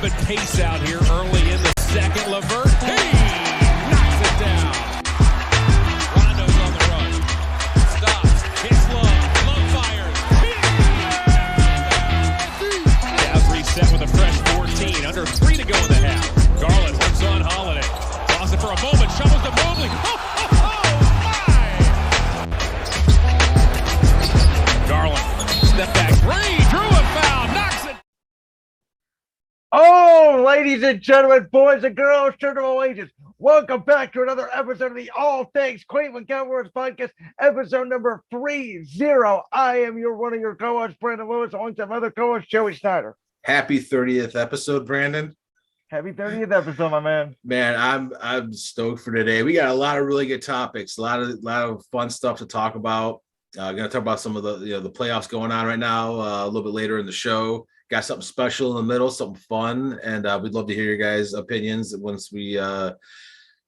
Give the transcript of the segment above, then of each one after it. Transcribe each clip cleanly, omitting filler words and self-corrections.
rapid pace out here early in the second. LeVert, hey, knocks it down. Rondo's on the run. Stops, hits Love. Love fires. Cavs reset with a fresh 14. Under 3 to go in the half. Garland works on Holiday. Lost it for a moment. Shovels to Mobley. Garland, step back three, drew a foul, knocks it. Oh, ladies and gentlemen, boys and girls, children of all ages, welcome back to another episode of the All Things Cleveland Cavaliers podcast, episode number 30. I am one of your co-hosts, Brandon Lewis, alongside my other co-host, Joey Snyder. Happy 30th episode, Brandon. Happy 30th episode, my man. Man, I'm stoked for today. We got a lot of really good topics, a lot of fun stuff to talk about. Going to talk about some of the playoffs going on right now a little bit later in the show. Got something special in the middle, something fun, and we'd love to hear your guys' opinions once we,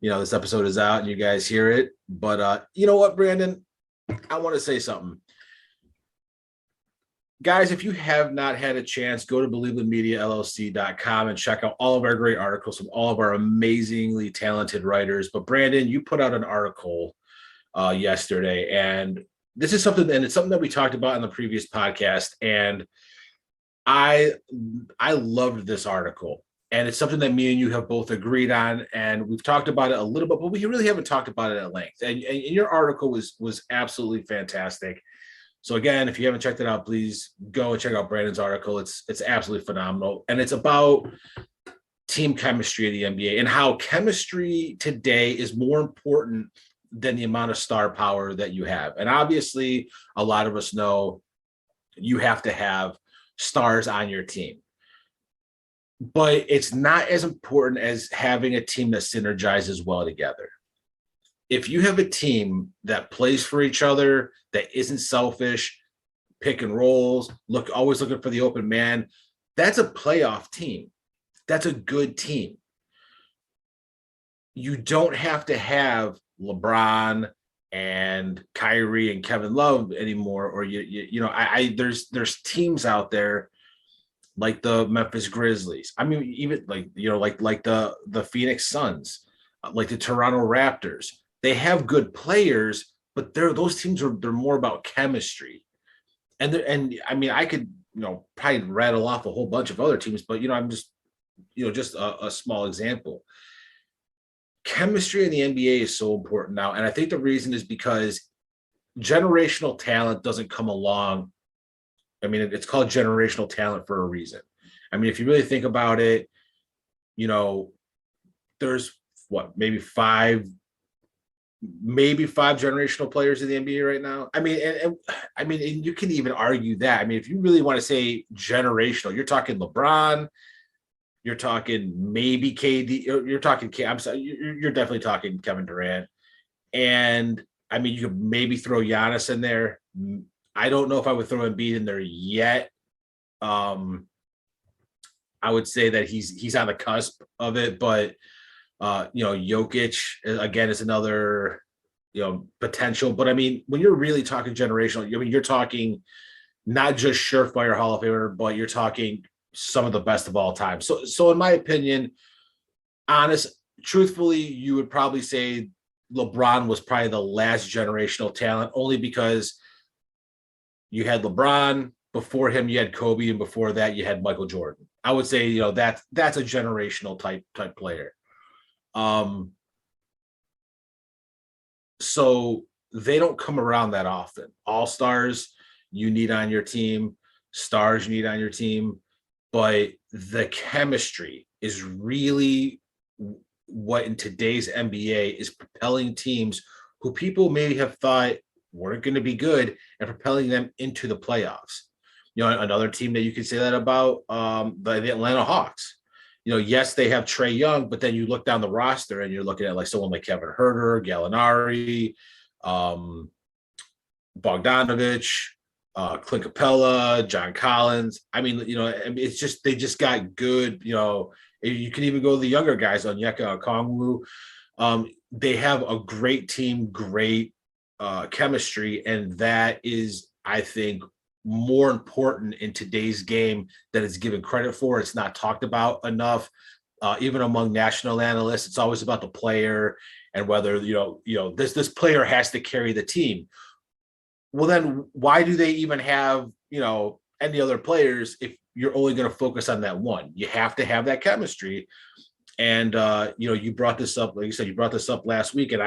this episode is out and you guys hear it. But you know what, Brandon? I want to say something. Guys, if you have not had a chance, go to believeitmediallc.com and check out all of our great articles from all of our amazingly talented writers. But Brandon, you put out an article yesterday, and this is something, and it's something that we talked about in the previous podcast, and I loved this article, and it's something that me and you have both agreed on, and we've talked about it a little bit, but we really haven't talked about it at length. And your article was absolutely fantastic. So again, if you haven't checked it out, please go and check out Brandon's article. It's absolutely phenomenal, and it's about team chemistry in the NBA and how chemistry today is more important than the amount of star power that you have. And obviously, a lot of us know you have to have stars on your team. But it's not as important as having a team that synergizes well together. If you have a team that plays for each other, that isn't selfish, pick and rolls, always looking for the open man, that's a playoff team. That's a good team. You don't have to have LeBron and Kyrie and Kevin Love anymore, or there's teams out there like the Memphis Grizzlies. I mean, even like the Phoenix Suns, like the Toronto Raptors. They have good players, but those teams they're more about chemistry. And I mean, I could probably rattle off a whole bunch of other teams, but I'm just a small example. Chemistry in the NBA is so important now. And I think the reason is because generational talent doesn't come along. I mean, it's called generational talent for a reason. I mean, if you really think about it, there's maybe five generational players in the NBA right now. I mean, and you can even argue that. I mean, if you really want to say generational, you're talking LeBron, you're talking maybe KD, you're talking, I'm sorry, you're definitely talking Kevin Durant. And I mean, you could maybe throw Giannis in there. I don't know if I would throw Embiid in there yet. I would say that he's on the cusp of it, but Jokic again is another, potential. But I mean, when you're really talking generational, I mean, you're talking not just surefire Hall of Famer, but you're talking some of the best of all time. So in my opinion, truthfully, you would probably say LeBron was probably the last generational talent, only because you had LeBron, before him you had Kobe, and before that you had Michael Jordan. I would say, that's a generational type player. So they don't come around that often. All-stars you need on your team, stars you need on your team, but the chemistry is really what in today's NBA is propelling teams who people maybe have thought weren't going to be good and propelling them into the playoffs. Another team that you could say that about, the Atlanta Hawks. Yes, they have Trae Young, but then you look down the roster and you're looking at like someone like Kevin Huerter, Gallinari, Bogdanovich, Clint Capella, John Collins. I mean, it's just, they just got good, you can even go to the younger guys on Onyeka Okongwu. They have a great team, great chemistry. And that is, I think, more important in today's game than it's given credit for. It's not talked about enough. Even among national analysts, it's always about the player and whether this player has to carry the team. Well, then why do they even have any other players if you're only going to focus on that one? You have to have that chemistry. And you brought this up, like you said, you brought this up last week, and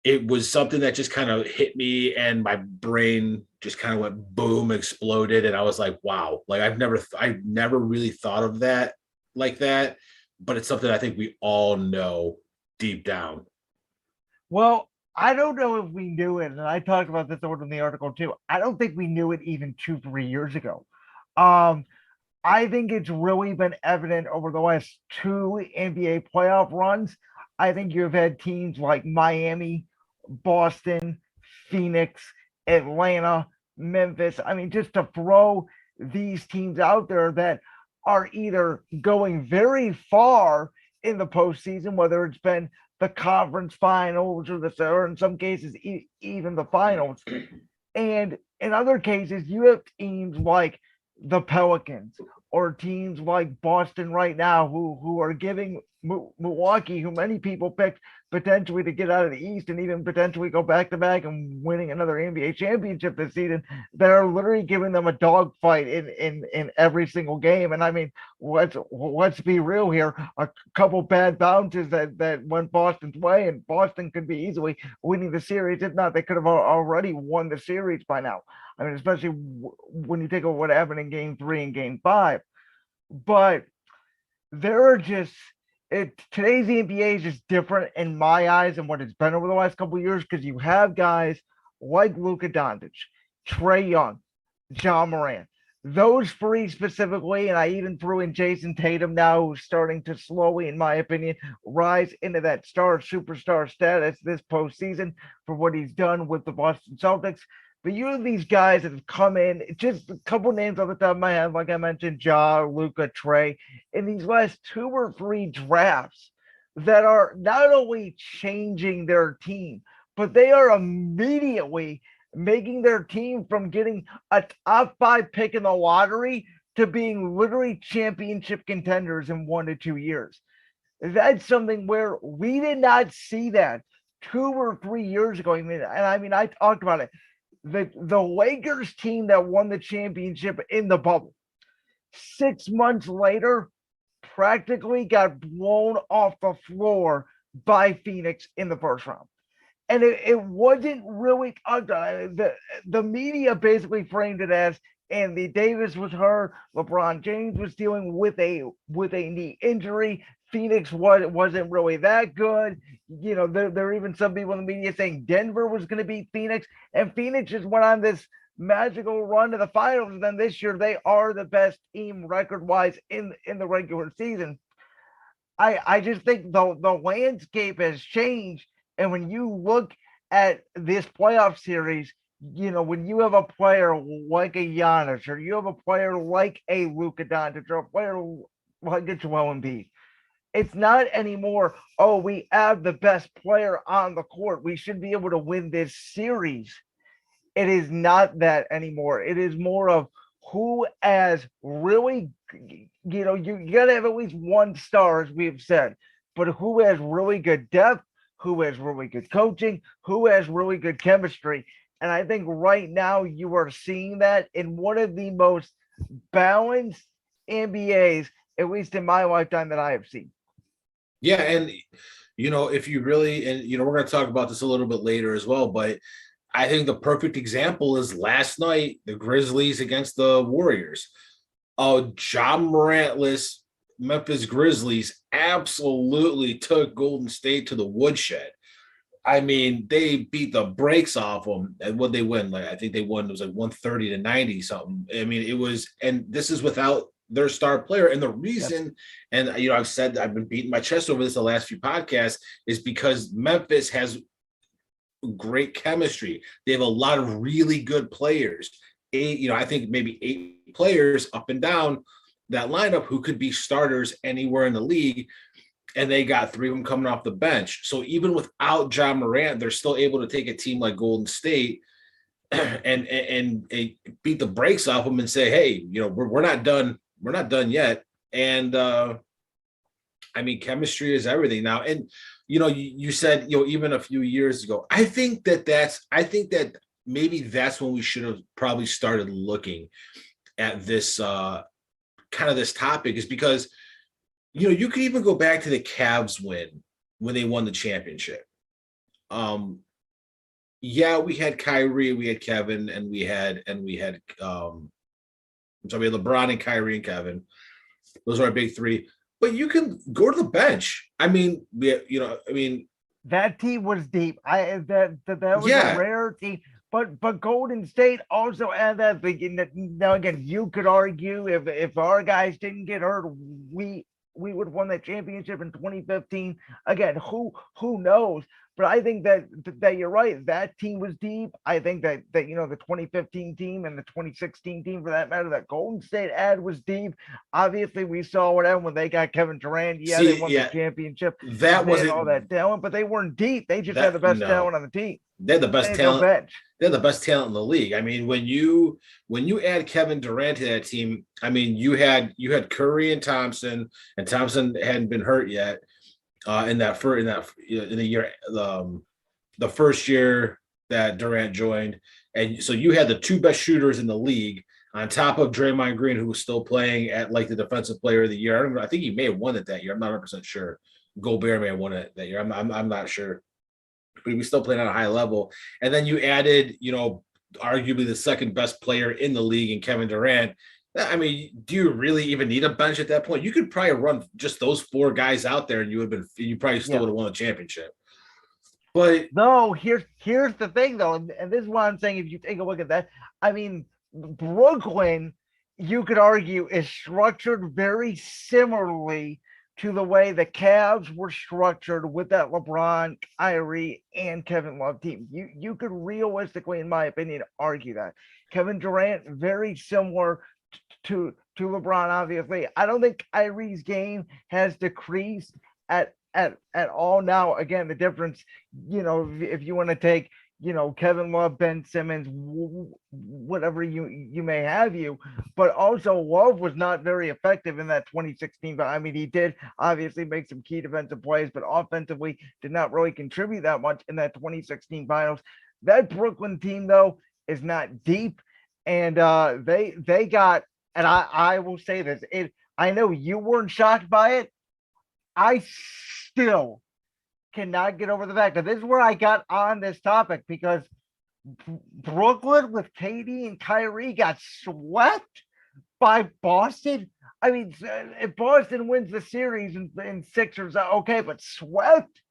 it was something that just kind of hit me, and my brain just kind of went boom, exploded, and I was like, wow, like I've never really thought of that like that, but it's something I think we all know deep down. Well, I don't know if we knew it, and I talked about this in the article too. I don't think we knew it even 2-3 years ago. I think it's really been evident over the last 2 NBA playoff runs. I think you've had teams like Miami, Boston, Phoenix, Atlanta, Memphis. I mean, just to throw these teams out there that are either going very far in the postseason, whether it's been the conference finals or in some cases even the finals. And in other cases, you have teams like the Pelicans or teams like Boston right now who are giving Milwaukee, who many people picked potentially to get out of the East and even potentially go back to back and winning another NBA championship this season. They're literally giving them a dogfight in every single game. And I mean, let's be real here. A couple bad bounces that went Boston's way, and Boston could be easily winning the series. If not, they could have already won the series by now. I mean, especially when you take over what happened in Game 3 and Game 5. But there are just today's NBA is just different in my eyes than what it's been over the last couple of years, because you have guys like Luka Doncic, Trae Young, Ja Morant, those 3 specifically, and I even threw in Jason Tatum now, who's starting to slowly, in my opinion, rise into that superstar status this postseason for what he's done with the Boston Celtics. But you have these guys that have come in, just a couple names off the top of my head, like I mentioned, Ja, Luka, Trae, in these last 2 or 3 drafts that are not only changing their team, but they are immediately making their team from getting a top 5 pick in the lottery to being literally championship contenders in 1 to 2 years. That's something where we did not see that 2 or 3 years ago. I talked about it. The Lakers team that won the championship in the bubble, 6 months later, practically got blown off the floor by Phoenix in the first round. And it wasn't really the media basically framed it as Anthony Davis was hurt, LeBron James was dealing with a knee injury, Phoenix wasn't really that good. There are even some people in the media saying Denver was going to beat Phoenix, and Phoenix just went on this magical run to the finals. And then this year, they are the best team record-wise in the regular season. I just think the landscape has changed. And when you look at this playoff series, when you have a player like a Giannis, or you have a player like a Luka Doncic, or a player like a Joel Embiid, it's not anymore, oh, we have the best player on the court, we should be able to win this series. It is not that anymore. It is more of who has really, you got to have at least 1 star, as we've said, but who has really good depth, who has really good coaching, who has really good chemistry. And I think right now you are seeing that in one of the most balanced NBAs, at least in my lifetime, that I have seen. Yeah, and if you really, and we're going to talk about this a little bit later as well, but I think the perfect example is last night, the Grizzlies against the Warriors. Ja Morant-less Memphis Grizzlies absolutely took Golden State to the woodshed. I mean, they beat the brakes off them. And what they win? Like, I think they won, it was like 130 to 90 something. I mean, it was, and this is without their star player. And the reason, and I've been beating my chest over this the last few podcasts, is because Memphis has great chemistry. They have a lot of really good players. I think maybe 8 players up and down that lineup who could be starters anywhere in the league. And they got 3 of them coming off the bench. So even without Ja Morant, they're still able to take a team like Golden State and beat the brakes off them and say, hey, we're not done. We're not done yet. And I mean, chemistry is everything now. And you said, even a few years ago, I think that maybe that's when we should have probably started looking at this kind of this topic, is because you could even go back to the Cavs win when they won the championship. Yeah, we had Kyrie, we had Kevin, and we had LeBron and Kyrie and Kevin. Those are our big three. But you can go to the bench. I mean, that team was deep. That was a rare team. But Golden State also had that thing. Now again, you could argue if our guys didn't get hurt, we would have won that championship in 2015. Again, who knows? But I think that you're right. That team was deep. I think that the 2015 team and the 2016 team, for that matter, that Golden State ad was deep. Obviously, we saw what happened when they got Kevin Durant. Yeah, they won the championship. That wasn't all that talent, but they weren't deep. They just had the best talent on the team. They're the best talent. They're the best talent in the league. I mean, when you add Kevin Durant to that team, I mean, you had Curry and Thompson hadn't been hurt yet. In the year, the first year that Durant joined, and so you had the two best shooters in the league on top of Draymond Green, who was still playing at like the defensive player of the year. I think he may have won it that year. I'm not 100% sure. Gobert may have won it that year. I'm not sure, but he was still playing at a high level. And then you added, arguably the second best player in the league in Kevin Durant. I mean, do you really even need a bench at that point? You could probably run just those four guys out there, and you probably still would have won a championship. But no, here's the thing though, and this is what I'm saying. If you take a look at that, I mean, Brooklyn, you could argue, is structured very similarly to the way the Cavs were structured with that LeBron, Kyrie, and Kevin Love team. You could realistically, in my opinion, argue that Kevin Durant very similar to LeBron. Obviously, I don't think Kyrie's game has decreased at all. Now, again, the difference, if you want to take, Kevin Love, Ben Simmons, whatever you may have, but also Love was not very effective in that 2016. But I mean, he did obviously make some key defensive plays, but offensively did not really contribute that much in that 2016 finals. That Brooklyn team, though, is not deep, and they got. And I will say this, I know you weren't shocked by it. I still cannot get over the fact that this is where I got on this topic, because Brooklyn with KD and Kyrie got swept by Boston. I mean, if Boston wins the series in Sixers, okay, but swept,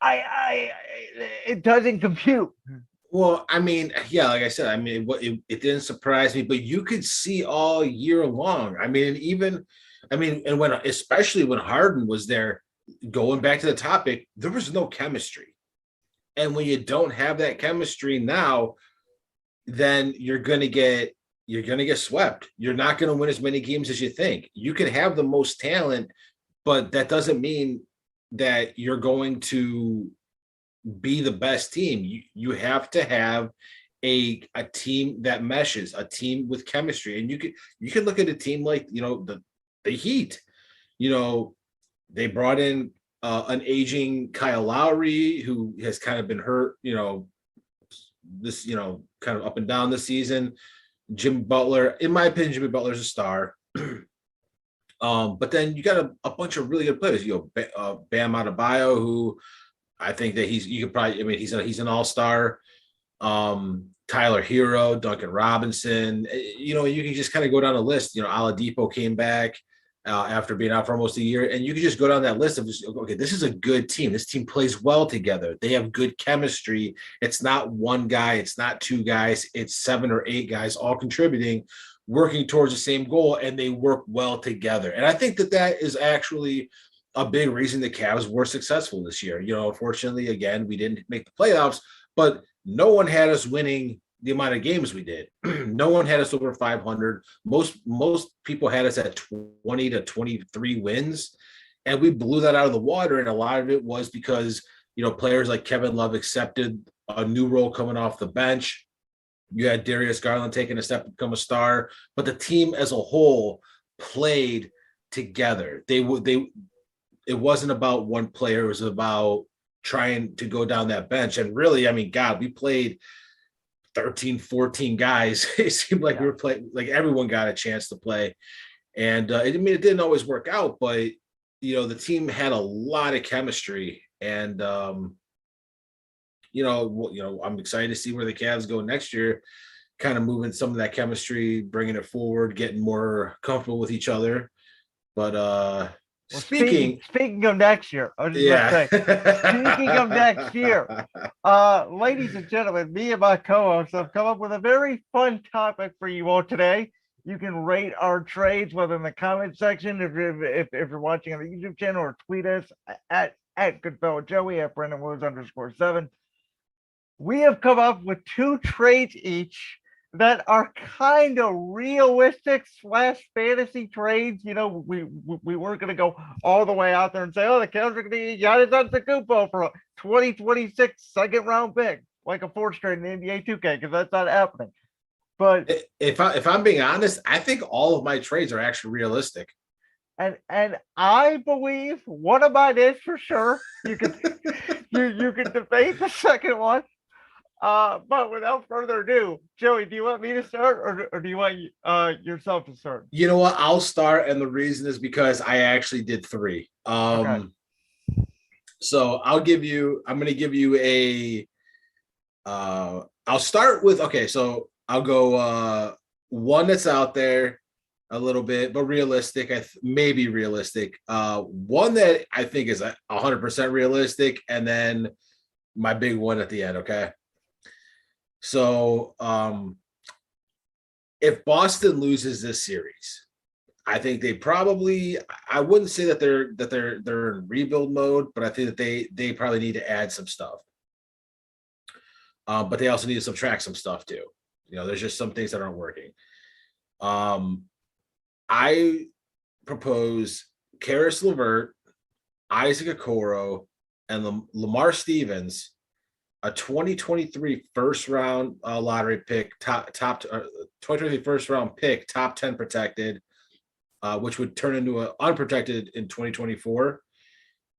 it doesn't compute. Well, I mean, yeah, like I said, I mean, it didn't surprise me, but you could see all year long. I mean, and especially when Harden was there, going back to the topic, there was no chemistry. And when you don't have that chemistry now, then you're going to get swept. You're not going to win as many games as you think. You can have the most talent, but that doesn't mean that you're going to be the best team. You have to have a team that meshes, a team with chemistry. And you can look at a team like, the Heat. They brought in an aging Kyle Lowry, who has kind of been hurt, this, kind of up and down this season. Jimmy Butler, in my opinion, Jimmy Butler's a star. But then you got a bunch of really good players. Bam Adebayo, who I think that he's an all-star. Tyler Hero, Duncan Robinson. You can just kind of go down the list. Oladipo came back after being out for almost a year, and you can just go down that list of just, okay, this is a good team. This team plays well together. They have good chemistry. It's not one guy. It's not two guys. It's 7 or 8 guys all contributing, working towards the same goal, and they work well together. And I think that is actually a big reason the Cavs were successful this year. Unfortunately, again, we didn't make the playoffs, but no one had us winning the amount of games we did. No one had us over 500. Most people had us at 20 to 23 wins, and we blew that out of the water. And a lot of it was because, players like Kevin Love accepted a new role coming off the bench. You had Darius Garland taking a step to become a star, but the team as a whole played together. It wasn't about one player. It was about trying to go down that bench. And really, I mean, God, we played 13, 14 guys. It seemed like we were playing, like everyone got a chance to play. And it didn't always work out, but the team had a lot of chemistry. And I'm excited to see where the Cavs go next year, kind of moving some of that chemistry, bringing it forward, getting more comfortable with each other. But speaking of next year, I was just about to say, speaking of next year, ladies and gentlemen, me and my co-hosts have come up with a very fun topic for you all today. You can rate our trades, whether in the comment section, if you're watching on the YouTube channel, or tweet us at GoodfellowJoey, at BrandonWilliams_7. We have come up with 2 trades each that are kind of realistic / fantasy trades. We weren't going to go all the way out there and say, oh, the Cavs are going to get Giannis Antetokounmpo for a 2026 second round pick, like a 4th trade in the NBA 2K, because that's not happening. But if I'm being honest, I think all of my trades are actually realistic. And I believe one of mine is for sure. You can you can debate the second one. But without further ado, Joey, do you want me to start, or do you want yourself to start? You know what? I'll start, and the reason is because I actually did 3. Okay. So I'm going to give you a. I'll start with So I'll go one that's out there a little bit, but realistic. Maybe realistic. One that I think is 100% realistic, and then my big one at the end. Okay. So if Boston loses this series, I think they probably, I wouldn't say that they're in rebuild mode, but I think that they probably need to add some stuff. But they also need to subtract some stuff too. There's just some things that aren't working. I propose Karis LeVert, Isaac Okoro, and Lamar Stevens, a 2023 first round lottery pick, top 2023 first round pick, top 10 protected, which would turn into an unprotected in 2024,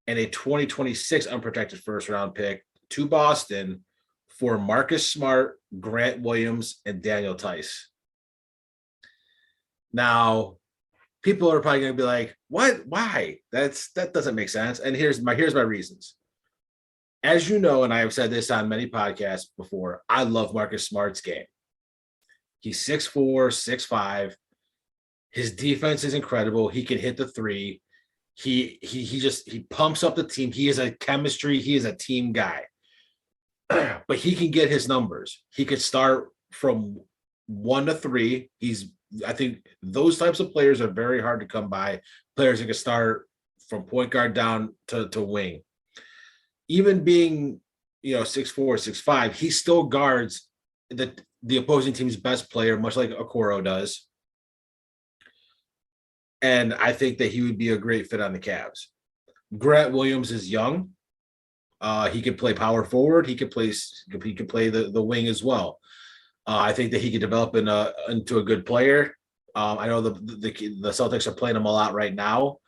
and a 2026 unprotected first round pick to Boston for Marcus Smart, Grant Williams, and Daniel Tice. Now, people are probably going to be like, "What? Why? That doesn't make sense." And here's my reasons. As you know, and I have said this on many podcasts before, I love Marcus Smart's game. He's 6'4", 6'5". His defense is incredible. He can hit the 3. He pumps up the team. He is a team guy. But he can get his numbers. He could start from 1 to 3. I think those types of players are very hard to come by. Players that can start from point guard down to wing. Even being, 6'4", 6'5", he still guards the opposing team's best player, much like Okoro does. And I think that he would be a great fit on the Cavs. Grant Williams is young. He could play power forward. He could play the wing as well. I think that he could develop into a good player. I know the Celtics are playing him a lot right now.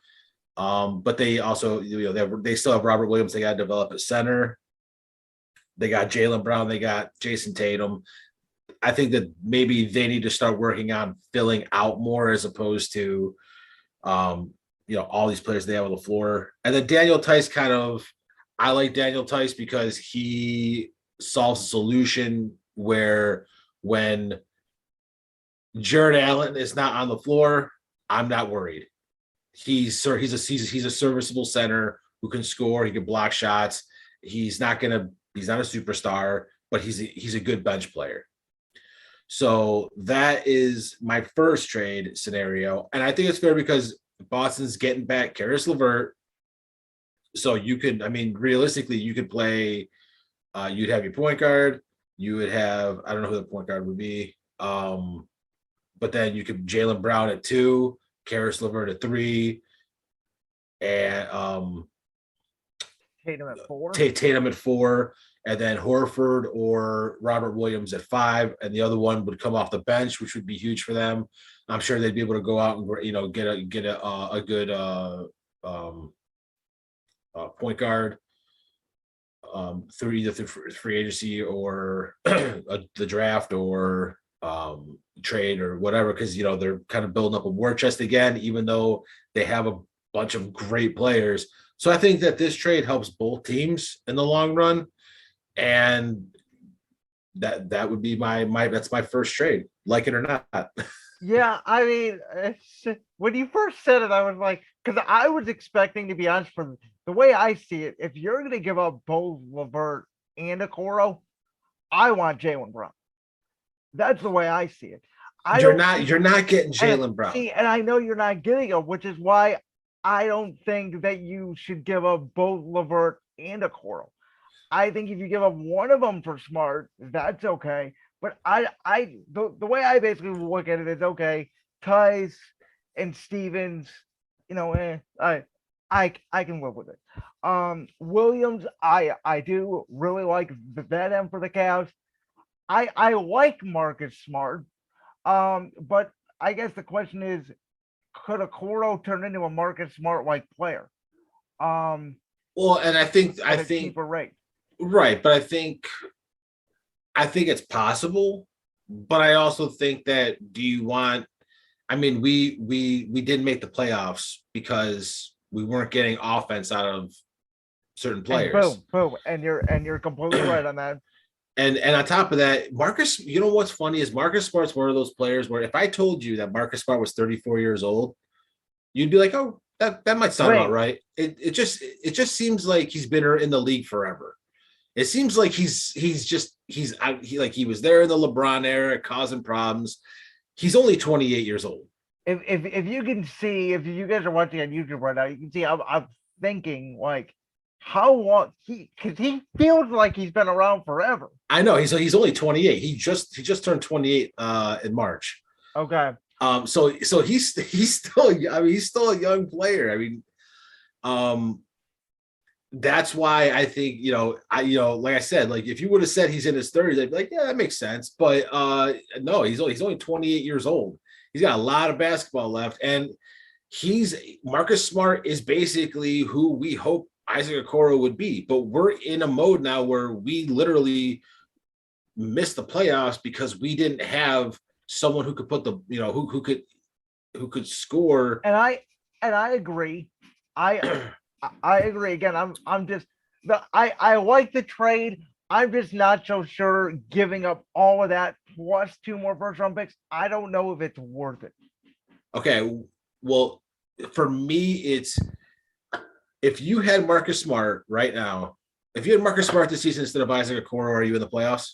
But they also, they still have Robert Williams. They got to develop at center. They got Jaylen Brown. They got Jason Tatum. I think that maybe they need to start working on filling out more as opposed to, all these players they have on the floor. And then Daniel Tice I like Daniel Tice because he solves a solution where when Jared Allen is not on the floor, I'm not worried. He's a serviceable center who can score. He can block shots. He's not a superstar, but he's a good bench player. So that is my first trade scenario, and I think it's fair because Boston's getting back Karis LeVert. So realistically, you could play. You'd have your point guard. You would have, I don't know who the point guard would be, but then you could Jaylen Brown at 2. Karis LeVert at 3, and Tatum at 4. Tatum at 4, and then Horford or Robert Williams at 5, and the other one would come off the bench, which would be huge for them. I'm sure they'd be able to go out and get a good point guard through either free agency or the draft or trade or whatever, because they're kind of building up a war chest again, even though they have a bunch of great players. So I think that this trade helps both teams in the long run, and that would be that's my first trade, like it or not. Yeah, I mean, when you first said it, I was like, because I was expecting, to be honest, from the way I see it, if you're going to give up both LeVert and Okoro, I want Jaylen Brown. That's the way I see it. You're not getting Jaylen Brown. And I know you're not getting him, which is why I don't think that you should give up both LeVert and Okoro. I think if you give up one of them for Smart, that's okay. But the way I basically look at it is, okay, Tice and Stevens, I can live with it. Williams, I do really like that end for the Cavs. I like Marcus Smart, but I guess the question is, could Okoro turn into a Marcus Smart like player? Well, and I think cheaper rate. Right, but I think it's possible, but I also think that we didn't make the playoffs because we weren't getting offense out of certain players. And boom, and you're completely right on that. And on top of that, Marcus, what's funny is Marcus Smart's one of those players where if I told you that Marcus Smart was 34 years old, you'd be like, oh, that might sound about right. It just seems like he's been in the league forever. It seems like he was there in the LeBron era causing problems. He's only 28 years old. If you can see, if you guys are watching on YouTube right now, you can see I'm thinking like how long because he feels like he's been around forever. I know he's only 28. He just turned 28 in March. Okay. So he's still a young player. That's why I think, like I said, like if you would have said he's in his 30s, I'd be like, yeah, that makes sense. But no, he's only 28 years old. He's got a lot of basketball left. And Marcus Smart is basically who we hope Isaac Okoro would be. But we're in a mode now where we literally missed the playoffs because we didn't have someone who could put who could score. And I agree. I agree. Again, I like the trade. I'm just not so sure giving up all of that plus 2 more first round picks. I don't know if it's worth it. Okay. Well, for me, it's if you had Marcus Smart right now, if you had Marcus Smart this season instead of Isaac Okoro, are you in the playoffs?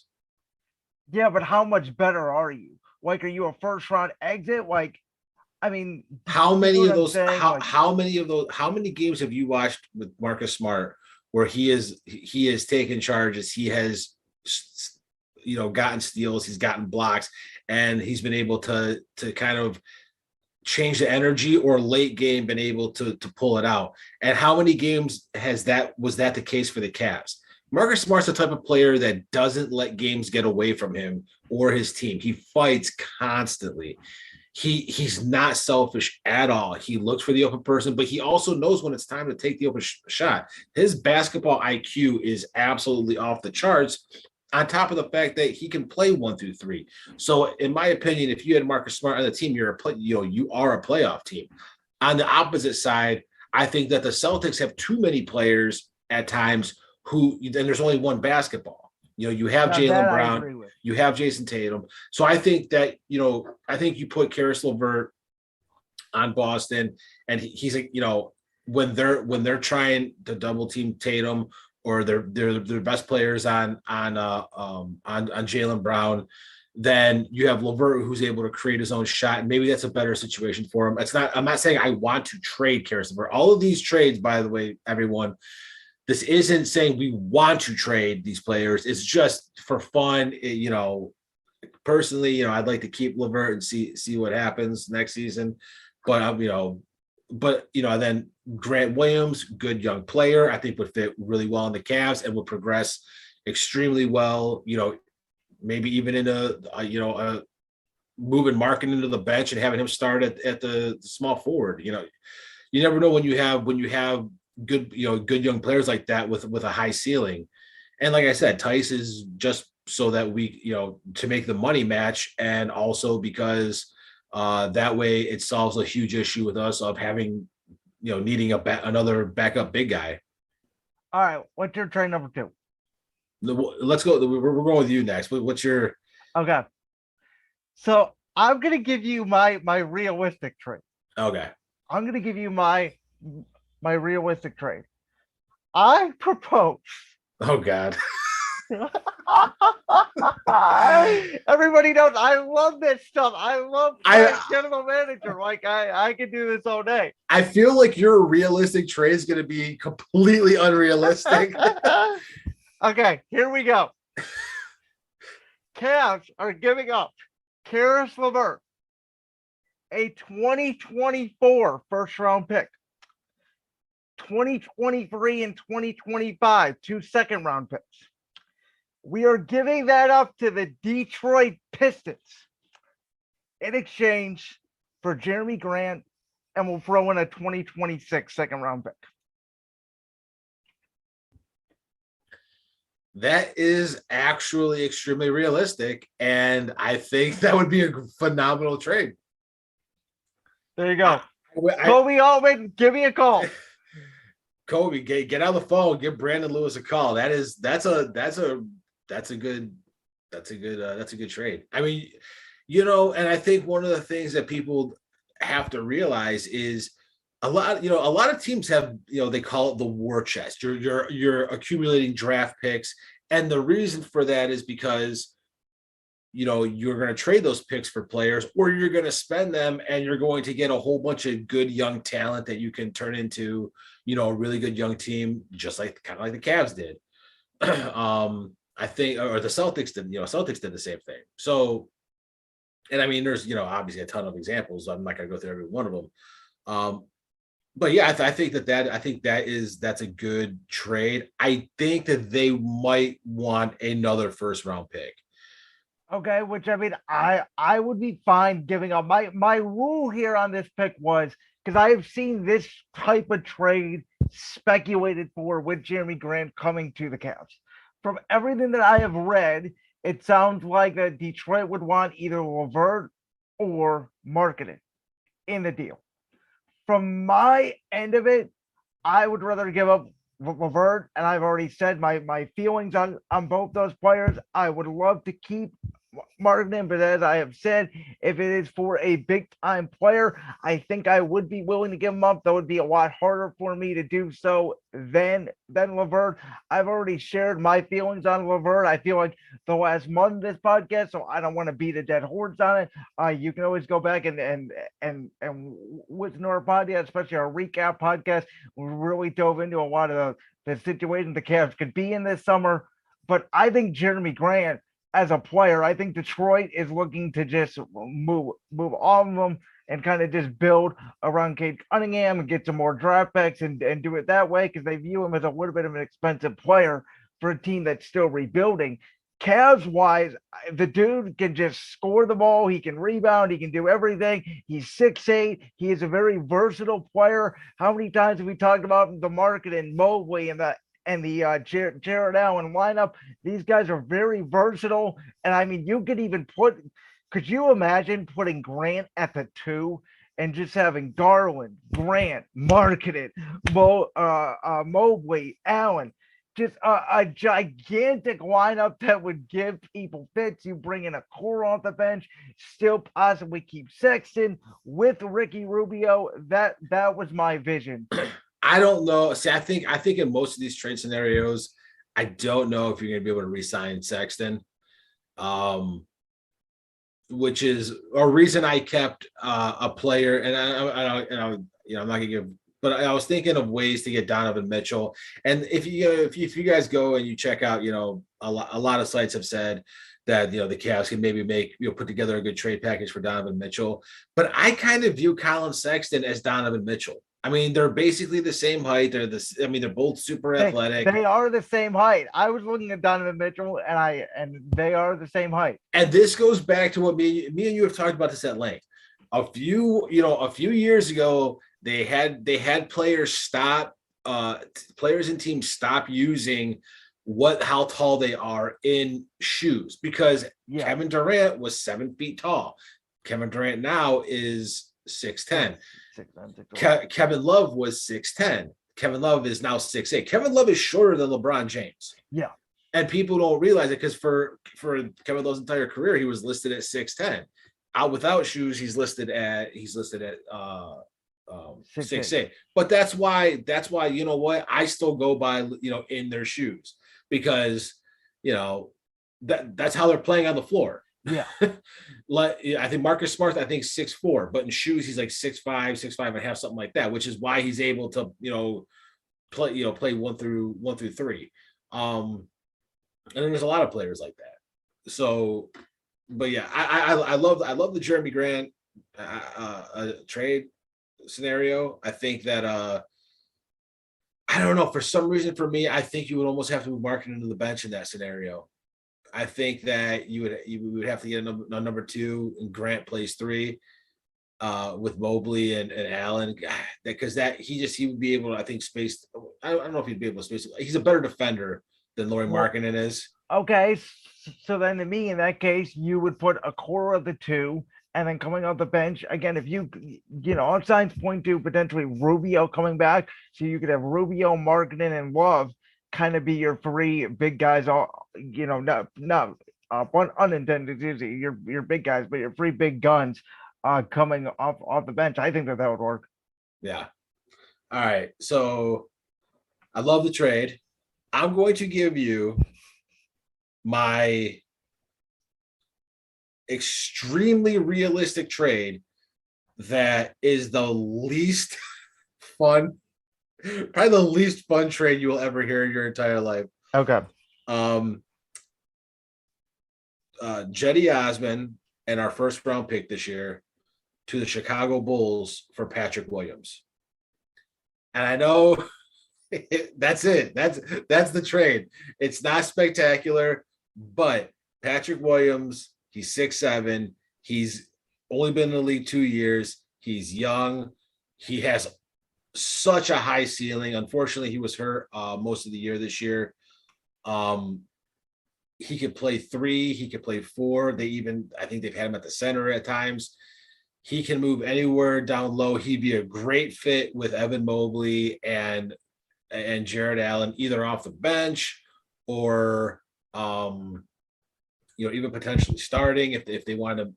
Yeah, but how much better are you? Like, are you a first round exit? Like, I mean, how many games have you watched with Marcus Smart where he has taken charges, he has gotten steals, he's gotten blocks, and he's been able to kind of change the energy or late game been able to pull it out? And how many games was that the case for the Cavs? Marcus Smart's the type of player that doesn't let games get away from him or his team. He fights constantly. He's not selfish at all. He looks for the open person, but he also knows when it's time to take the open shot. His basketball IQ is absolutely off the charts, on top of the fact that he can play 1 through 3. So in my opinion, if you had Marcus Smart on the team, you are a playoff team. On the opposite side, I think that the Celtics have too many players at times and there's only one basketball. You have Jaylen Brown, you have Jason Tatum. So I think that, I think you put Karis LeVert on Boston, and he's like, when they're trying to double team Tatum or their best players on Jaylen Brown, then you have LeVert who's able to create his own shot, and maybe that's a better situation for him. I'm not saying I want to trade Karis LeVert. All of these trades, by the way, everyone, this isn't saying we want to trade these players. It's just for fun. Personally, I'd like to keep LeVert and see what happens next season. But but then Grant Williams, good young player, I think would fit really well in the Cavs and would progress extremely well. Maybe even into moving Markin into the bench and having him start at the small forward. You never know when you have good good young players like that with a high ceiling. And like I said, Tice is just so that we to make the money match, and also because that way it solves a huge issue with us of having needing another backup big guy. All right, what's your trade number 2? Let's go. We're going with you next. What's your? Okay, so I'm gonna give you my realistic trade. Okay. I'm gonna give you my realistic trade. I propose. Oh God. Everybody knows I love this stuff. I love general manager. Like I could do this all day. I feel like your realistic trade is going to be completely unrealistic. Okay, here we go. Cavs are giving up Karis LeVert, a 2024 first round pick, 2023 and 2025, 2 second round picks. We are giving that up to the Detroit Pistons in exchange for Jeremy Grant, and we'll throw in a 2026 second round pick. That is actually extremely realistic, and I think that would be a phenomenal trade. There you go. Kobe Altman, give me a call. Kobe, get on the phone, give Brandon Lewis a call. That's a good trade. I mean, and I think one of the things that people have to realize is a lot of teams have, they call it the war chest. You're accumulating draft picks. And the reason for that is because, you're going to trade those picks for players, or you're going to spend them and you're going to get a whole bunch of good young talent that you can turn into, a really good young team, just like kind of like the Cavs did. I think, or the Celtics did, Celtics did the same thing. So, and I mean, there's, obviously a ton of examples. I'm not going to go through every one of them. But yeah, I think that's a good trade. I think that they might want another first round pick. Okay, which I mean, I would be fine giving up. My rule here on this pick was, because I have seen this type of trade speculated for with Jeremy Grant coming to the Cavs. From everything that I have read, it sounds like that Detroit would want either LeVert or Marketing in the deal. From my end of it, I would rather give up LeVert, and I've already said my feelings on both those players. I would love to keep Martin, but as I have said, if it is for a big time player, I think I would be willing to give him up. That would be a lot harder for me to do so than LeVert. I've already shared my feelings on LeVert. I feel like the last month of this podcast, so I don't want to beat a dead horse on it. You can always go back and listen to our podcast, especially our recap podcast. We really dove into a lot of the situations the Cavs could be in this summer. But I think Jeremy Grant, as a player, I think Detroit is looking to just move all of them and kind of just build around Cade Cunningham and get some more draft picks and do it that way, because they view him as a little bit of an expensive player for a team that's still rebuilding. Cavs-wise, the dude can just score the ball. He can rebound. He can do everything. He's 6'8". He is a very versatile player. How many times have we talked about the market and Mobley and the Jared Allen lineup? These guys are very versatile. And I mean, you could even could you imagine putting Grant at the 2 and just having Garland, Grant, Marketing, Mobley, Allen, just a gigantic lineup that would give people fits. You bring in a core off the bench, still possibly keep Sexton with Ricky Rubio. That was my vision. I don't know. See, I think in most of these trade scenarios, I don't know if you're going to be able to re-sign Sexton, which is a reason I kept a player. And I'm not going to give, but I was thinking of ways to get Donovan Mitchell. And if you guys go and you check out, a lot of sites have said that the Cavs can maybe put together a good trade package for Donovan Mitchell. But I kind of view Colin Sexton as Donovan Mitchell. I mean, they're basically the same height. They're both super athletic. They are the same height. I was looking at Donovan Mitchell, and they are the same height. And this goes back to what me and you have talked about this at length. A few years ago, they had players and teams stop using how tall they are in shoes because Kevin Durant was 7 feet tall. Kevin Durant now is 6'10". Kevin Love was 6'10". Kevin Love is now 6'8". Kevin Love is shorter than LeBron James. Yeah. And people don't realize it because for Kevin Love's entire career, he was listed at 6'10". Out without shoes, he's listed at 6'8". But that's why you know what, I still go by in their shoes because that's how they're playing on the floor. Yeah. I think Marcus Smart, 6'4", but in shoes he's like 6'5", 6'5 and a half, something like that, which is why he's able to play 1 through 3. And then there's a lot of players like that. So, but yeah, I love the Jeremy Grant trade scenario. I think that I don't know, for some reason for me, I think you would almost have to move Markkanen to the bench in that scenario. I think that you would have to get a number 2 and Grant plays 3 with Mobley and Allen, because he would be able to, I think, space. I don't know if he'd be able to space. He's a better defender than Lauri Markkanen is. Okay, so then to me, in that case, you would put a core of the 2, and then coming off the bench again. If all signs point to potentially Rubio coming back, so you could have Rubio, Markkanen, and Love kind of be your 3 big guys. All not one unintended, your big guys, but your 3 big guns coming off the bench. I think that would work. Yeah. All right. So I love the trade. I'm going to give you my extremely realistic trade that is the least fun, probably the least fun trade you will ever hear in your entire life. Okay. Jetty Osman and our first round pick this year to the Chicago Bulls for Patrick Williams. And I know that's it. That's the trade. It's not spectacular, but Patrick Williams, he's 6'7". He's only been in the league 2 years. He's young. He has such a high ceiling. Unfortunately, he was hurt most of the year this year. He could play 3. He could play 4. I think they've had him at the center at times. He can move anywhere down low. He'd be a great fit with Evan Mobley and Jared Allen, either off the bench or even potentially starting if they want to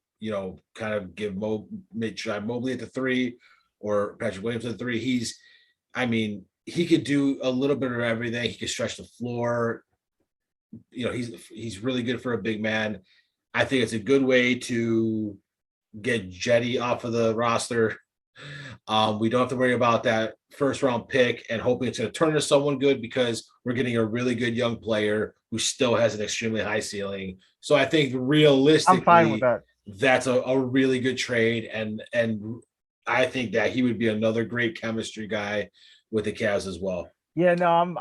kind of give Mobley at the 3 or Patrick Williams at the 3. He could do a little bit of everything. He could stretch the floor. He's really good for a big man. I think it's a good way to get Jetty off of the roster. We don't have to worry about that first round pick and hoping it's going to turn into someone good, because we're getting a really good young player who still has an extremely high ceiling. So I think realistically, I'm fine with that. That's a really good trade. And I think that he would be another great chemistry guy with the Cavs as well. Yeah, no, I'm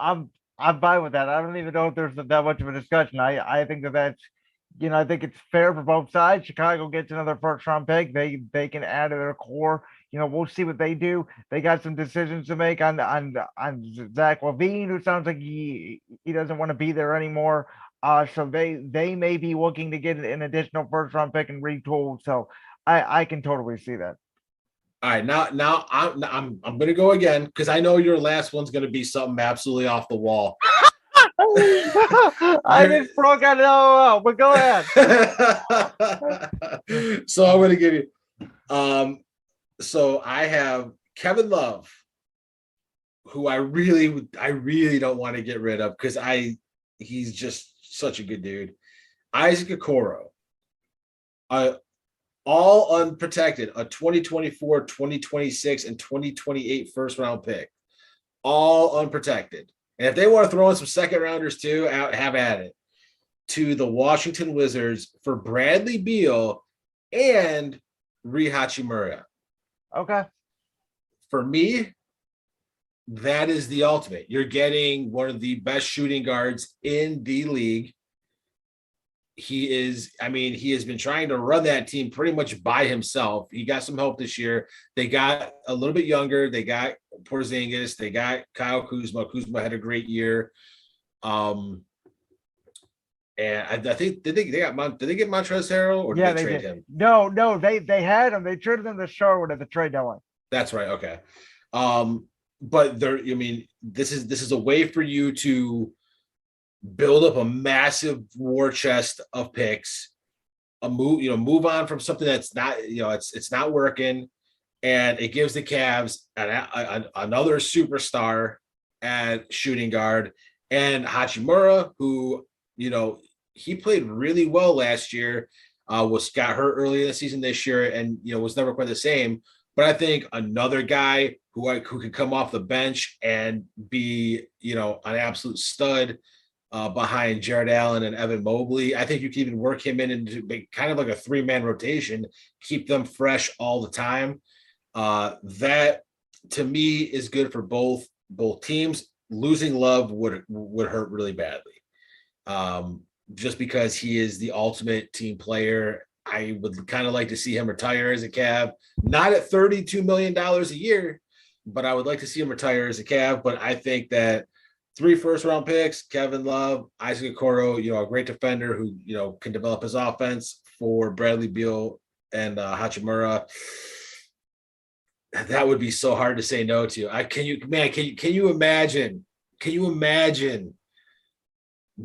fine with that. I don't even know if there's that much of a discussion. I think that's, I think it's fair for both sides. Chicago gets another first round pick. They can add to their core. We'll see what they do. They got some decisions to make on Zach LaVine, who sounds like he doesn't want to be there anymore. So they may be looking to get an additional first round pick and retool. So I can totally see that. All right, now I'm going to go again, because I know your last one's going to be something absolutely off the wall. I just broke out LOL, but go ahead. So I'm going to give you. So I have Kevin Love, who I really don't want to get rid of, because he's just such a good dude. Isaac Okoro, all unprotected, a 2024, 2026, and 2028 first round pick, all unprotected. And if they want to throw in some second rounders too, have at it. to the Washington Wizards for Bradley Beal and Rui Hachimura. Okay. For me, that is the ultimate. You're getting one of the best shooting guards in the league. He has been trying to run that team pretty much by himself. He got some help this year. They got a little bit younger. They got Porzingis. They got Kyle Kuzma. Kuzma had a great year. And I think did they get Montrezl Harrell or did they trade him? No, they had him. They traded him to Charlotte at the trade deadline. That's right. Okay. But this is a way for you to build up a massive war chest of picks, move on from something that's not, it's not working, and it gives the Cavs another superstar at shooting guard, and Hachimura, who, he played really well last year, got hurt early in the season this year, and was never quite the same. But I think another guy who could come off the bench and be, an absolute stud behind Jared Allen and Evan Mobley. I think you can even work him into kind of like a 3-man rotation, keep them fresh all the time. That to me is good for both teams. Losing Love would hurt really badly. Just because he is the ultimate team player. I would kind of like to see him retire as a Cav, not at $32 million a year, but I would like to see him retire as a Cav. But I think that 3 first-round picks, Kevin Love, Isaac Okoro, a great defender who, can develop his offense for Bradley Beal and Hachimura. That would be so hard to say no to. Can you imagine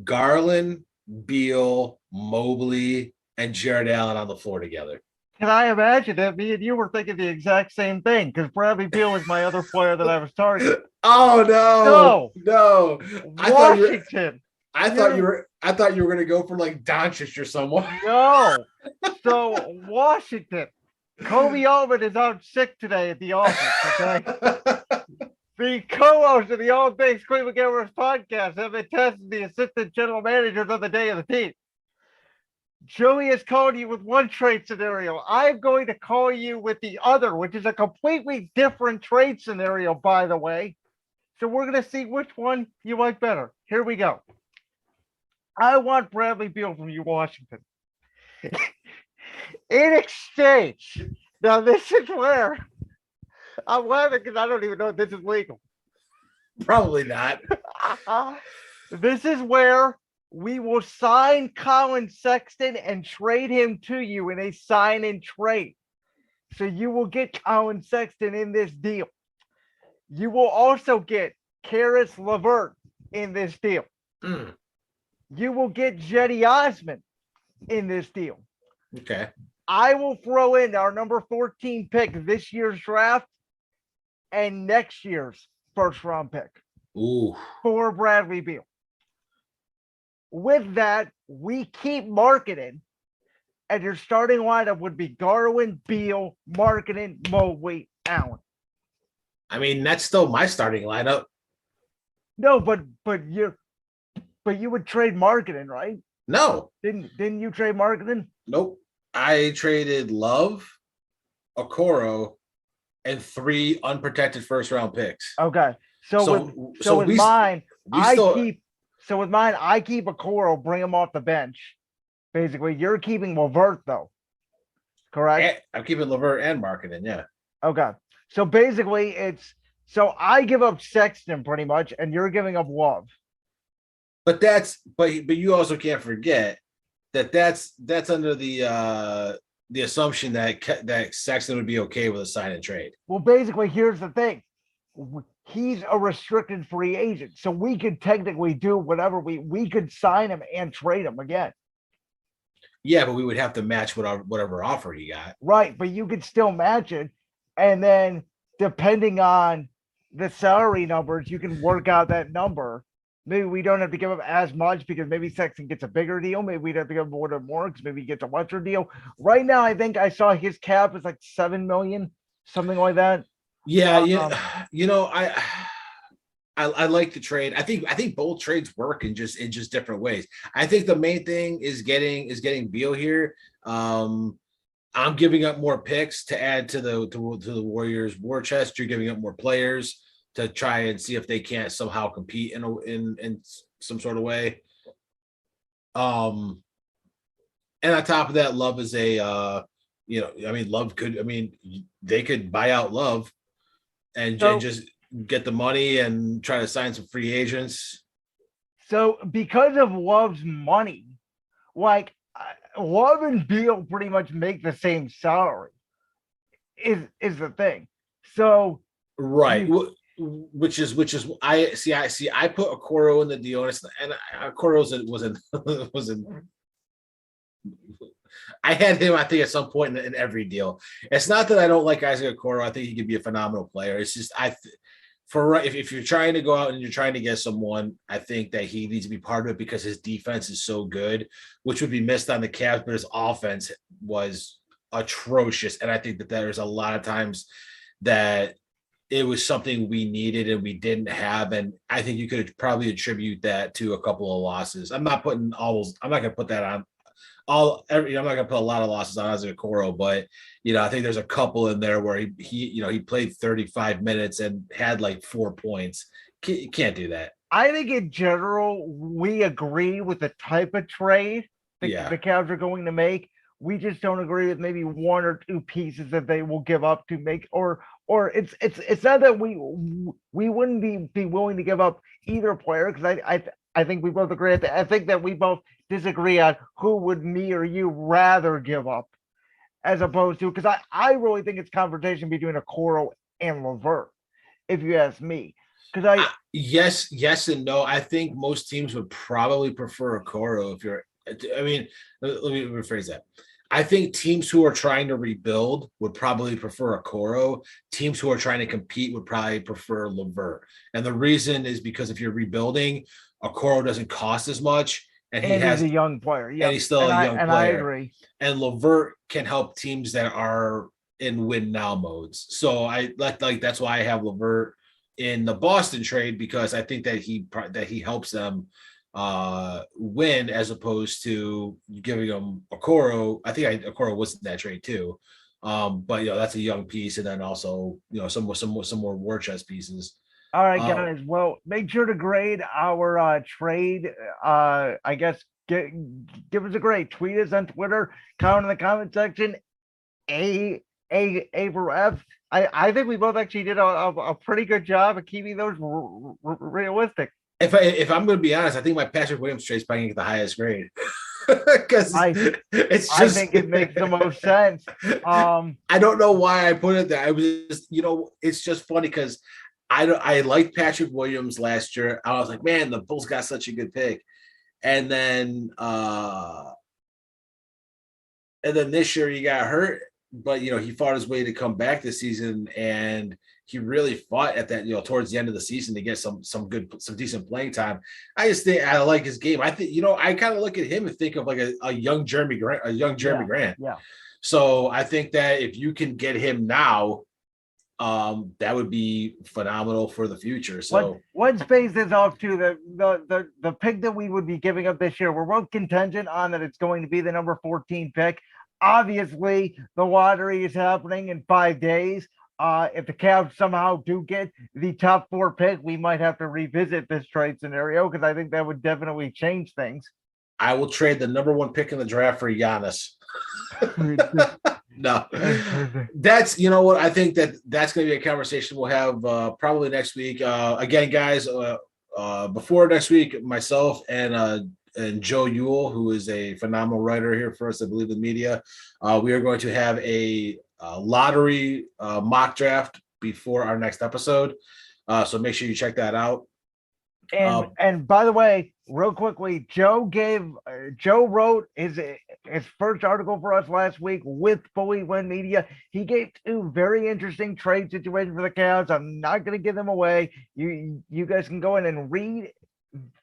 Garland, Beal, Mobley, and Jared Allen on the floor together? Can I imagine that me and you were thinking the exact same thing? Because Bradley Beal was my other player that I was targeting. Oh no! Washington. I thought you were going to go for like Doncic or someone. No. So Washington. Kobe Altman is out sick today at the office. Okay. The co-host of the All Things Cleveland Cavaliers podcast have been testing the assistant general managers on the day of the team. Joey has called you with one trade scenario. I'm going to call you with the other, which is a completely different trade scenario, by the way. So we're going to see which one you like better. Here we go. I want Bradley Beal from you, Washington. In exchange. Now, this is where I'm laughing because I don't even know if this is legal. Probably not. This is where we will sign Colin Sexton and trade him to you in a sign and trade. So you will get Colin Sexton in this deal. You will also get Karis LeVert in this deal. You will get Jetty Osman in this deal. Okay. I will throw in our number 14 pick this year's draft and next year's first round pick. Ooh. For Bradley Beal. With that, we keep marketing, and your starting lineup would be Garland, Beal, Marketing, Mobley, Allen. I mean, that's still my starting lineup. No, but you would trade Marketing, right? No. Didn't you trade Marketing? Nope. I traded Love, Okoro, and 3 unprotected first round picks. Okay. With mine, I keep Okoro, bring him off the bench. Basically, you're keeping LeVert though. Correct? I'm keeping LeVert and Marketing, yeah. Okay. So basically I give up Sexton pretty much, and you're giving up Love. But you also can't forget that's under the assumption that Sexton would be okay with a sign and trade. Well, basically, here's the thing. He's a restricted free agent, so we could technically do whatever we could sign him and trade him again. Yeah, but we would have to match whatever offer he got. Right, but you could still match it, and then depending on the salary numbers, you can work out that number. Maybe we don't have to give him as much because maybe Sexton gets a bigger deal. Maybe we'd have to give him more because maybe he gets a lesser deal. Right now, I think I saw his cap is like $7 million, something like that. Yeah, I like the trade. I think both trades work in just different ways. I think the main thing is getting Beal here. I'm giving up more picks to add to the Warriors war chest. You're giving up more players to try and see if they can't somehow compete in some sort of way. And on top of that, Love is Love they could buy out Love and just get the money and try to sign some free agents. So because of Love's money, like Love and Beal pretty much make the same salary is the thing. So right. Which is I put Okoro in the deal, and Okoro wasn't I had him, I think, at some point in every deal. It's not that I don't like Isaac Okoro. I think he could be a phenomenal player. It's just if you're trying to go out and you're trying to get someone, I think that he needs to be part of it because his defense is so good, which would be missed on the Cavs, but his offense was atrocious. And I think that there's a lot of times that it was something we needed and we didn't have. And I think you could probably attribute that to a couple of losses. I'm not going to put that on I'm not going to put a lot of losses on Isaac Okoro, but I think there's a couple in there where he played 35 minutes and had like 4 points. Can't do that. I think in general, we agree with the type of trade the Cavs are going to make. We just don't agree with maybe one or two pieces that they will give up to make, or it's not that we wouldn't be willing to give up either player, because I think we both agree. I think that we both disagree on who would me or you rather give up, as opposed to, because I really think it's conversation between Okoro and LeVert, if you ask me. Because yes and no. I think most teams would probably prefer Okoro let me rephrase that. I think teams who are trying to rebuild would probably prefer Okoro. Teams who are trying to compete would probably prefer LeVert. And the reason is because if you're rebuilding, Okoro doesn't cost as much, and he's a young player. Yeah, and he's still a young player. I agree. And LeVert can help teams that are in win now modes. So that's why I have LeVert in the Boston trade, because I think that he helps them win, as opposed to giving them Okoro. I think Okoro was in that trade too. But that's a young piece, and then also some more war chest pieces. All right, guys. Well, make sure to grade our trade. I guess give us a grade. Tweet us on Twitter. Comment in the comment section. A for F. I think we both actually did a pretty good job of keeping those realistic. If I'm going to be honest, I think my Patrick Williams trade is probably the highest grade. Because I think it makes the most sense. I don't know why I put it there. I was just, it's just funny because I liked Patrick Williams last year. I was like, man, the Bulls got such a good pick. And then this year he got hurt, but he fought his way to come back this season, and he really fought at that, towards the end of the season to get some decent playing time. I just think I like his game. I think, I kind of look at him and think of like a young Jeremy Grant. Yeah. So I think that if you can get him now, that would be phenomenal for the future. So let's base this off to the pick that we would be giving up this year. We're both contingent on that it's going to be the number 14 pick. Obviously, the lottery is happening in 5 days. If the Cavs somehow do get the top 4 pick, we might have to revisit this trade scenario, because I think that would definitely change things. I will trade the number 1 pick in the draft for Giannis. No, that's, what I think that's going to be a conversation we'll have probably next week. Again, guys, before next week, myself and Joe Ewell, who is a phenomenal writer here for us, I believe, in media, we are going to have a lottery mock draft before our next episode. So make sure you check that out. And by the way, real quickly, Joe wrote his first article for us last week with Fully Win Media. He gave 2 very interesting trade situations for the Cavs. I'm not going to give them away. You guys can go in and read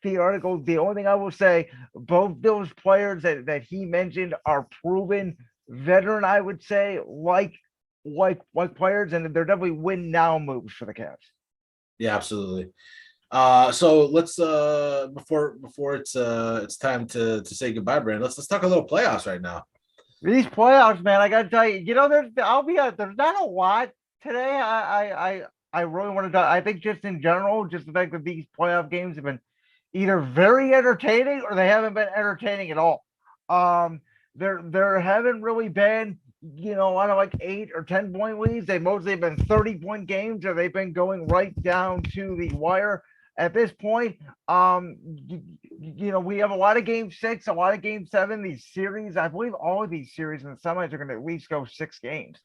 the article. The only thing I will say, both those players that he mentioned are proven veteran, I would say, like players, and they're definitely win now moves for the Cavs. Yeah, absolutely. So let's before it's time to say goodbye, Brandon. Let's talk a little playoffs right now. These playoffs, man, I gotta tell you, I'll be honest, there's not a lot today. I really want to. I think just in general, just the fact that these playoff games have been either very entertaining or they haven't been entertaining at all. There haven't really been, I don't know, like 8 or 10 point leads. They mostly have been 30-point games, or they've been going right down to the wire. At this point, we have a lot of game 6, a lot of game 7. These series, I believe all of these series in the semis are going to at least go 6 games,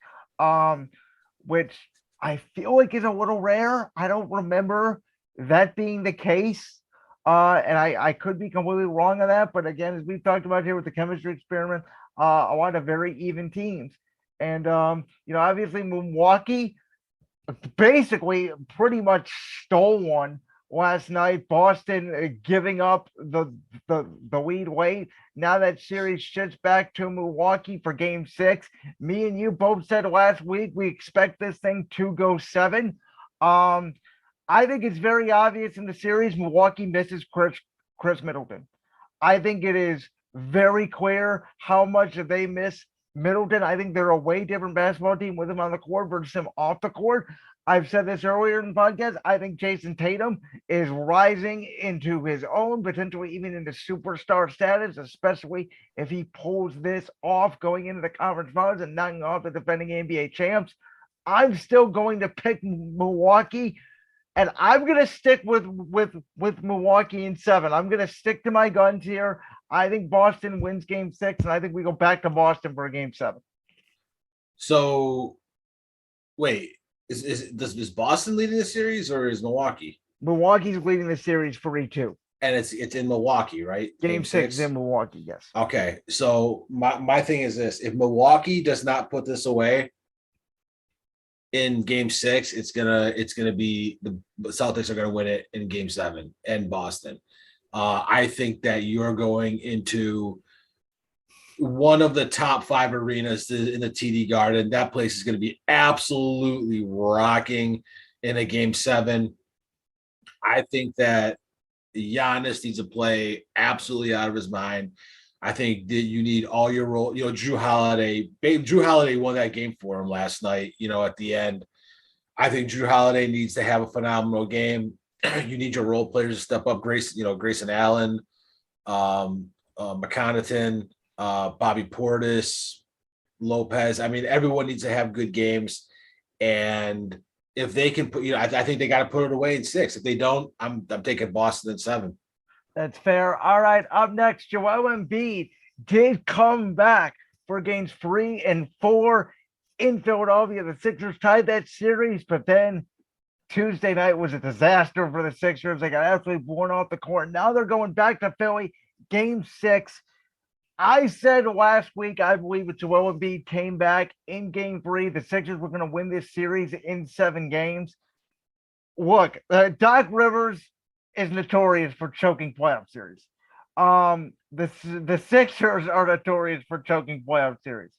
which I feel like is a little rare. I don't remember that being the case. And I could be completely wrong on that. But again, as we've talked about here with the chemistry experiment, a lot of very even teams. And, obviously Milwaukee basically pretty much stole one last night. Boston giving up the lead late. Now that series shifts back to Milwaukee for game 6. Me and you both said last week we expect this thing to go 7. I think it's very obvious in the series Milwaukee misses Chris Middleton. I think it is very clear how much they miss Middleton. I think they're a way different basketball team with him on the court versus him off the court. I've said this earlier in the podcast. I think Jason Tatum is rising into his own, potentially even into superstar status, especially if he pulls this off going into the conference finals and knocking off the defending NBA champs. I'm still going to pick Milwaukee, and I'm going to stick with Milwaukee in 7. I'm going to stick to my guns here. I think Boston wins game 6, and I think we go back to Boston for a game 7. So, wait. Is Boston leading the series, or is Milwaukee? Milwaukee's leading the series 3-2. And it's in Milwaukee, right? Game 6 in Milwaukee, yes. Okay. So my thing is this: if Milwaukee does not put this away in game 6, it's gonna be the Celtics are gonna win it in game 7 and Boston. I think that you're going into one of the top 5 arenas in the TD Garden. That place is going to be absolutely rocking in a game 7. I think that Giannis needs to play absolutely out of his mind. I think that you need all your role. Drew Holiday won that game for him last night, at the end. I think Drew Holiday needs to have a phenomenal game. You need your role players to step up. Grayson Allen, McConnaughton, Bobby Portis, Lopez. I mean, everyone needs to have good games, and if they can put, I think they got to put it away in 6. If they don't, I'm taking Boston in 7. That's fair. All right, up next, Joel Embiid did come back for games 3 and 4 in Philadelphia. The Sixers tied that series, but then Tuesday night was a disaster for the Sixers. They got absolutely blown off the court. Now they're going back to Philly, game 6. I said last week, I believe it's Joel Embiid came back in game 3. The Sixers were going to win this series in 7 games. Look, Doc Rivers is notorious for choking playoff series. The Sixers are notorious for choking playoff series.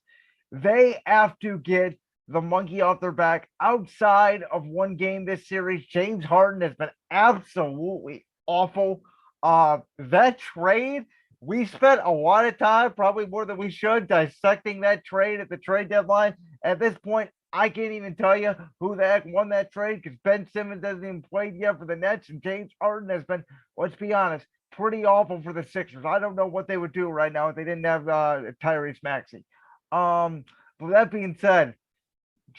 They have to get the monkey off their back. Outside of one game this series, James Harden has been absolutely awful. That trade, we spent a lot of time, probably more than we should, dissecting that trade at the trade deadline. At this point, I can't even tell you who the heck won that trade, because Ben Simmons hasn't even played yet for the Nets, and James Harden has been, let's be honest, pretty awful for the Sixers. I don't know what they would do right now if they didn't have Tyrese Maxey. With that being said,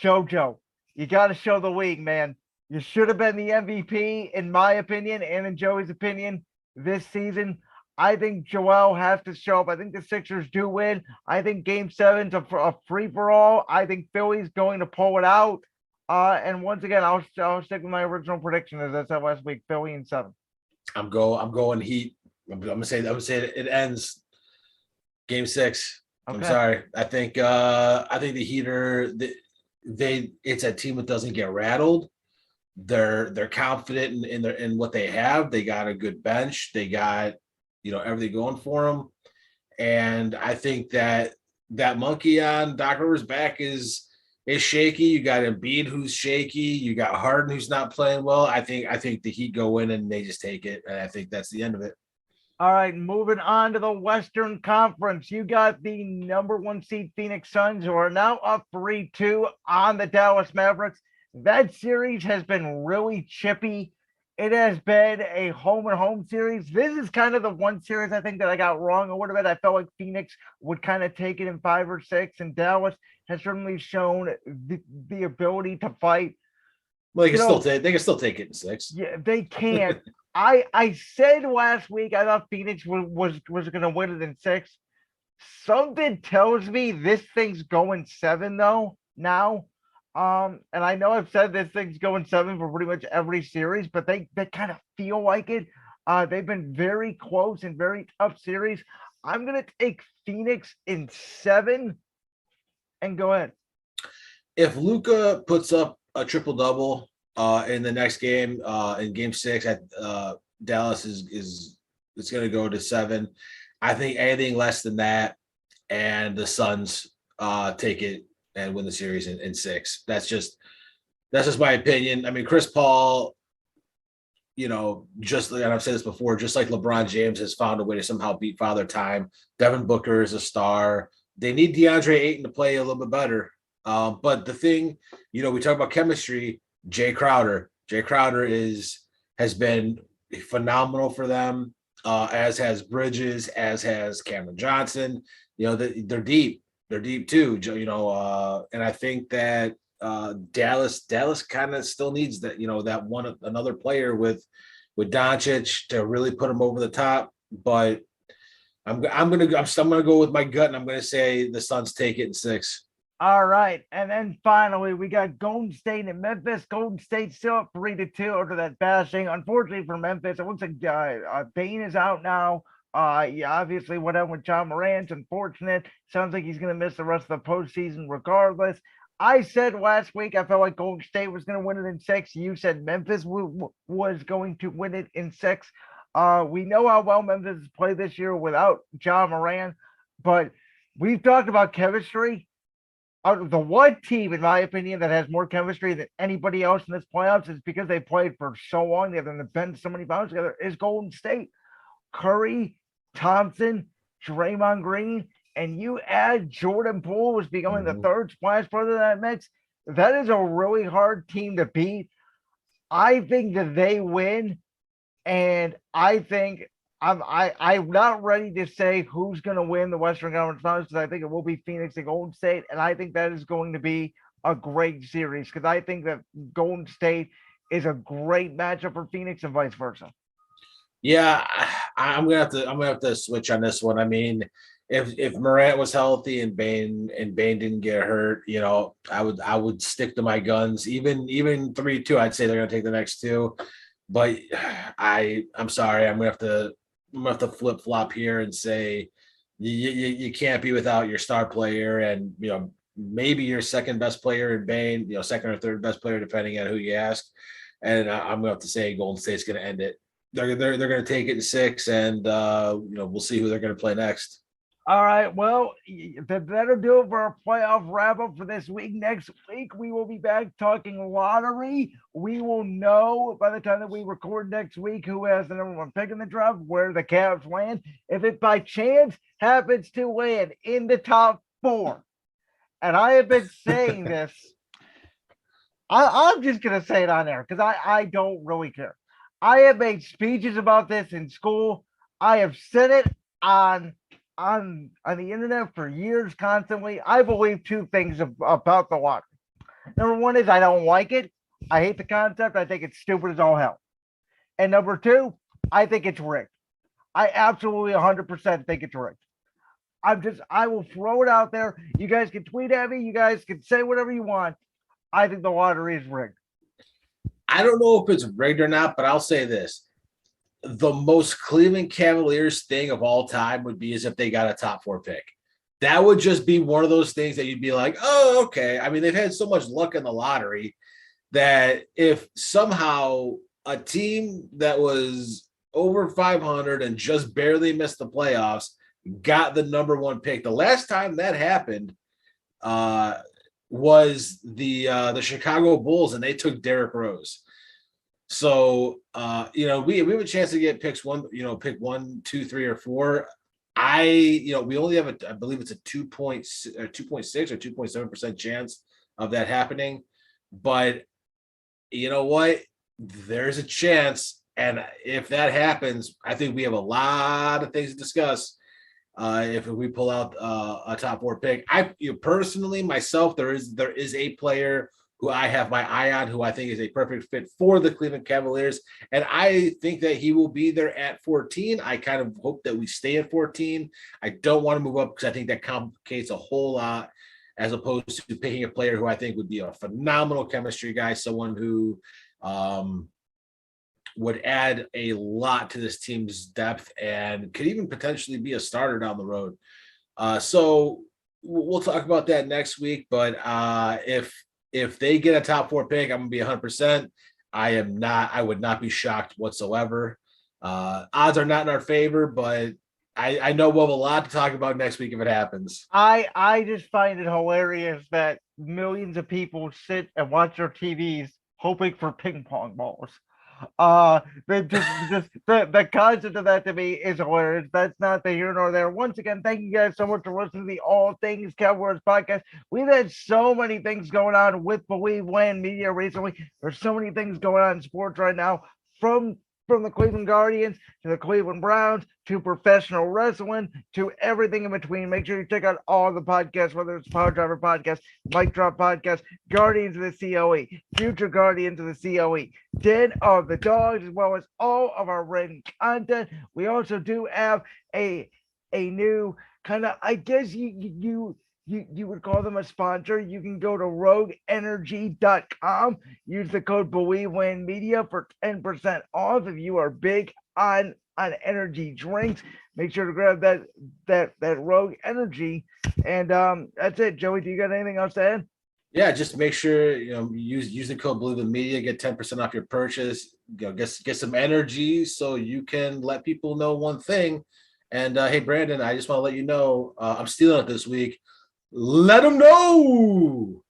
JoJo, you got to show the league, man. You should have been the MVP, in my opinion, and in Joey's opinion, this season. I think Joel has to show up. I think the Sixers do win. I think game 7's a free-for-all. I think Philly's going to pull it out. And once again, I'll stick with my original prediction, as I said last week, Philly in 7. I'm going Heat. I'm gonna say it ends game 6. Okay. I'm sorry. I think the Heat are it's a team that doesn't get rattled. They're confident in what they have. They got a good bench. They got everything going for them. And I think that monkey on Doc Rivers' back is is shaky. You got Embiid who's shaky. You got Harden who's not playing well. I think the Heat go in and they just take it, and I think that's the end of it. All right, moving on to the Western Conference. You got the number 1 seed Phoenix Suns, who are now up 3-2 on the Dallas Mavericks. That series has been really chippy. It has been a home and home series. This is kind of the one series I think that I got wrong a little bit. I felt like Phoenix would kind of take it in 5 or 6, and Dallas has certainly shown the ability to fight. Well, they can still take it in 6. Yeah, they can. I said last week I thought Phoenix was going to win it in 6. Something tells me this thing's going 7 though now. And I know I've said this thing's going 7 for pretty much every series, but they kind of feel like it. They've been very close and very tough series. I'm gonna take Phoenix in 7, and go ahead. If Luka puts up a triple double in the next game, in Game 6, Dallas is going to go to 7. I think anything less than that, and the Suns take it and win the series in 6. That's just my opinion. I mean, Chris Paul, just and I've said this before, just like LeBron James has found a way to somehow beat Father Time. Devin Booker is a star. They need DeAndre Ayton to play a little bit better. But the thing, we talk about chemistry. Jay Crowder has been phenomenal for them, as has Bridges, as has Cameron Johnson. They're deep. They're deep too. And I think that Dallas kind of still needs that, that another player with Doncic to really put him over the top. But I'm gonna go with my gut, and I'm gonna say the Suns take it in 6. All right, and then finally we got Golden State and Memphis. Golden State still up 3-2 after that bashing. Unfortunately for Memphis, it looks like Bane is out now. Obviously what happened with John Morant's unfortunate. Sounds like he's going to miss the rest of the postseason regardless. I said last week I felt like Golden State was going to win it in 6. You said Memphis was going to win it in 6. We know how well Memphis has played this year without John Morant, but we've talked about chemistry. The one team, in my opinion, that has more chemistry than anybody else in this playoffs is because they played for so long. They've been so many times together. Is Golden State. Curry, Thompson, Draymond Green, and you add Jordan Poole, who's becoming the third splash brother of that mix. That is a really hard team to beat. I think that they win, and I think I'm not ready to say who's going to win the Western Conference Finals, because I think it will be Phoenix and Golden State, and I think that is going to be a great series, because I think that Golden State is a great matchup for Phoenix and vice versa. Yeah, I'm gonna have to switch on this one. I mean, if Morant was healthy and Bane didn't get hurt, I would stick to my guns. Even 3-2, I'd say they're gonna take the next 2. But I'm sorry, I'm gonna have to flip flop here and say you can't be without your star player, and maybe your second best player in Bane, second or third best player depending on who you ask. And I'm gonna have to say Golden State's gonna end it. They're going to take it in 6, and we'll see who they're going to play next. All right, well, that'll do it for our playoff wrap up for this week. Next week we will be back talking lottery. We will know by the time that we record next week who has the number 1 pick in the draft, where the Cavs land. If it by chance happens to land in the top 4, and I have been saying this, I'm just going to say it on air because I don't really care. I have made speeches about this in school. I have said it on the internet for years constantly. I believe 2 things about the lottery. Number 1 is I don't like it. I hate the concept. I think it's stupid as all hell. And number 2, I think it's rigged. I absolutely 100% think it's rigged. I will throw it out there. You guys can tweet at me. You guys can say whatever you want. I think the lottery is rigged. I don't know if it's rigged or not, but I'll say this. The most Cleveland Cavaliers thing of all time would be as if they got a top 4 pick. That would just be one of those things that you'd be like, oh, okay. I mean, they've had so much luck in the lottery that if somehow a team that was over 500 and just barely missed the playoffs got the number 1 pick. The last time that happened, was the Chicago Bulls, and they took Derrick Rose. So we have a chance to get picks pick 1, 2, 3, or 4. We only have I believe it's a 2.6 or 2.7% chance of that happening. But you know what? There's a chance. And if that happens, I think we have a lot of things to discuss. If we pull out a top 4 pick, personally myself, there is a player who I have my eye on, who I think is a perfect fit for the Cleveland Cavaliers, and I think that he will be there at 14. I kind of hope that we stay at 14. I don't want to move up because I think that complicates a whole lot, as opposed to picking a player who I think would be a phenomenal chemistry guy, someone who would add a lot to this team's depth and could even potentially be a starter down the road. So we'll talk about that next week. But if they get a top 4 pick, I'm gonna be 100%. I would not be shocked whatsoever. Odds are not in our favor, but I know we'll have a lot to talk about next week if it happens. I just find it hilarious that millions of people sit and watch their TVs hoping for ping pong balls. The concept of that to me is hilarious. That's not the here nor there. Once again, thank you guys so much for listening to the All Things Cowboys podcast. We've had so many things going on with Believe When Media recently. There's so many things going on in sports right now, from the Cleveland Guardians to the Cleveland Browns to professional wrestling to everything in between. Make sure you check out all the podcasts, whether it's Power Driver Podcast, Mic Drop Podcast, Guardians of the COE, Future Guardians of the COE, Den of the Dogs, as well as all of our written content. We also do have a new kind of, I guess you would call them a sponsor. You can go to rogueenergy.com, use the code BelieveWinMedia for 10% off if you are big on energy drinks. Make sure to grab that Rogue Energy. And that's it. Joey, do you got anything else to add? Yeah, just make sure use the code BelieveWinMedia, get 10% off your purchase. Get some energy so you can let people know one thing. And hey, Brandon, I just want to let you know I'm stealing it this week. Let them know.